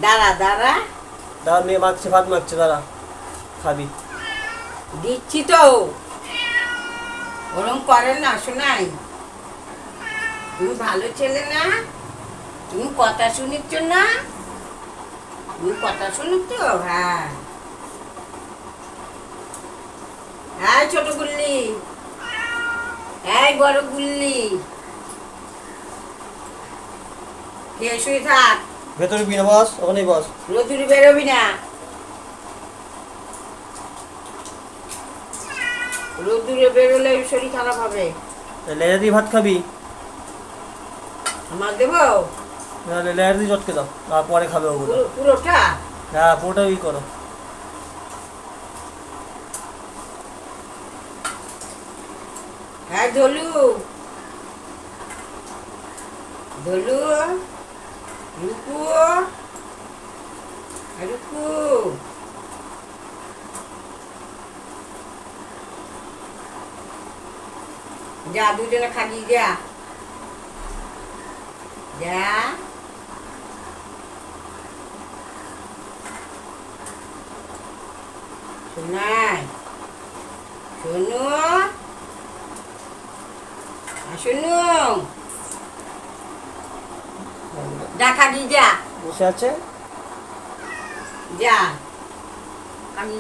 দাঁড়া দাঁড়া, দাঁড়া, মেয়ে মাখছে, ভাত মাখছে, দাঁড়া খাবি। দিচ্ছি তো। ওরম করেন না শোনাই, তুমি ভালো ছেলে না, তুমি কথা শুনিচ্ছ না, তুমি কথা শুনিচ্ছ। হ্যাঁ হ্যাঁ, ছোট গুল্লি, এই বড় গুল্লি, কে শুয়ে থাক, ভেতরে বিনা বস, ওখানেই বস। রোদুরে বেরোবি না, রোদুরে বেরোলে শরীর খারাপ হবে। লেজা দিয়ে ভাত খাবি? আমার দেবো লেজা দিয়ে চটকে দাও, পরে খাবে ওগুলো। পুরোটা। হ্যাঁ, পুরোটা ই করো। হ্যাঁ ধলু, ধলু, রুকু, রুকু, যা দুজনে খাবি, যা যা। শোনাই, শোনো, শোনো, দেখা দি, যা বসে আছে। যা। আমি